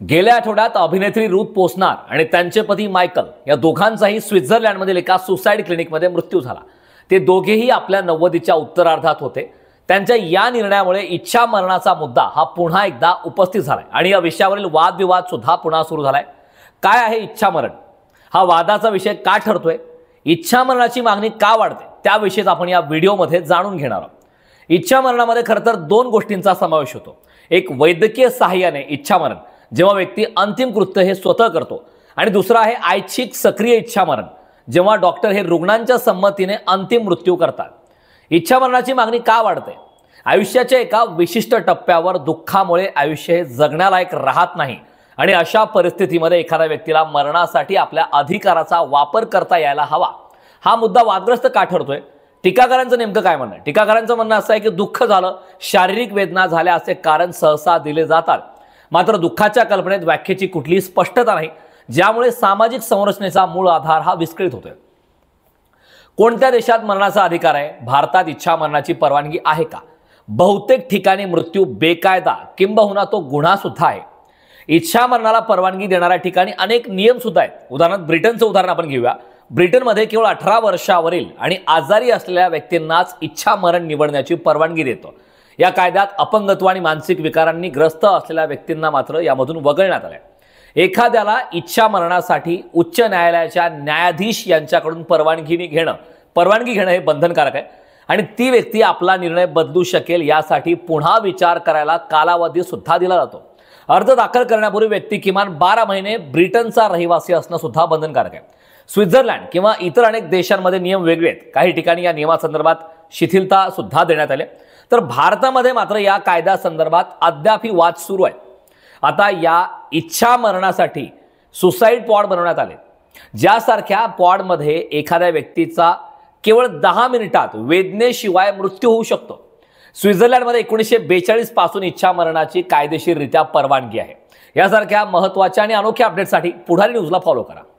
गेल्या आठवड्यात अभिनेत्री रूथ पोसनार आणि त्यांचे पती मायकल या दोघांचाही स्वित्झर्लंडमधील एका सुसाईड क्लिनिकमध्ये मृत्यू झाला। ते दोघेही आपल्या 90च्या उत्तरार्धात होते। त्यांच्या या निर्णयामुळे इच्छा मरणाचा मुद्दा हा पुन्हा एकदा उपस्थित झालाय आणि या विषयावरील वादविवाद सुद्धा पुन्हा सुरू झालाय। काय आहे इच्छा मरण? हा वादाचा विषय का ठरतोय? इच्छा मरणाची मागणी का वाढते? त्याविषयीच आपण या व्हिडिओमध्ये जाणून घेणार आहोत। इच्छा मरणामध्ये खरं तर दोन गोष्टींचा समावेश होतो। एक वैद्यकीय सहाय्याने इच्छा मरण, जेव्हा व्यक्ती अंतिम कृत्य हे स्वतः करतो, आणि दुसरा आहे ऐच्छिक सक्रिय इच्छा मरण, जेव्हा डॉक्टर हे रुग्णांच्या संमतीने अंतिम मृत्यू करतात। इच्छा मरणाची मागणी का वाढते? आयुष्याच्या एका विशिष्ट टप्प्यावर दुःखामुळे आयुष्य हे जगण्यालायक राहत नाही आणि अशा परिस्थितीमध्ये एखाद्या व्यक्तीला मरणासाठी आपल्या अधिकाराचा वापर करता यायला हवा। हा मुद्दा वादग्रस्त का ठरतोय? टीकाकारांचं नेमकं काय म्हणणं आहे? टीकाकारांचं म्हणणं असं आहे की दुःख झालं, शारीरिक वेदना झाल्या असे कारण सहसा दिले जातात, मात्र दुःखाच्या कल्पनेत व्याख्येची कुठलीही स्पष्टता नाही, ज्यामुळे सामाजिक संरचनेचा मूळ आधार हा विस्कळीत होतोय। कोणत्या देशात मरणाचा अधिकार आहे? भारतात इच्छा मरणाची परवानगी आहे का? बहुतेक ठिकाणी मृत्यू बेकायदा किंबहुना तो गुन्हा सुद्धा आहे। इच्छा मरणाला परवानगी देणाऱ्या ठिकाणी अनेक नियम सुद्धा आहेत। उदाहरणार्थ ब्रिटनचं उदाहरण आपण घेऊया। ब्रिटनमध्ये केवळ 18 वर्षावरील आणि आजारी असलेल्या व्यक्तींनाच इच्छा मरण निवडण्याची परवानगी देतो। या कायद्यात अपंगत्व आणि मानसिक विकारांनी ग्रस्त असलेल्या व्यक्तींना मात्र यामधून वगळण्यात आले। एखाद्याला इच्छा मरणासाठी उच्च न्यायालयाच्या न्यायाधीश यांच्याकडून परवानगी घेणं हे बंधनकारक आहे आणि ती व्यक्ती आपला निर्णय बदलू शकेल यासाठी पुन्हा विचार करायला कालावधी सुद्धा दिला जातो। अर्ज दाखल करण्यापूर्वी व्यक्ती किमान 12 महिने ब्रिटनचा रहिवासी असणं सुद्धा बंधनकारक आहे। स्वित्झर्लंड किंवा इतर अनेक देशांमध्ये नियम वेगळे आहेत। काही ठिकाणी या नियमासंदर्भात शिथिलता सुद्धा देण्यात आली, तर भारतामध्ये मात्र या कायद्यासंदर्भात अद्यापही वाद सुरू आहे। आता या इच्छा मरणासाठी सुसाईड पॉड बनवण्यात आले, ज्यासारख्या पॉडमध्ये एखाद्या व्यक्तीचा केवळ 10 मिनिटात वेदनेशिवाय मृत्यू होऊ शकतो। स्वित्झर्लंडमध्ये 1942 पासून इच्छा मरणाची कायदेशीररित्या परवानगी आहे। यासारख्या महत्त्वाच्या आणि अनोख्या अपडेटसाठी पुढारी न्यूजला फॉलो करा।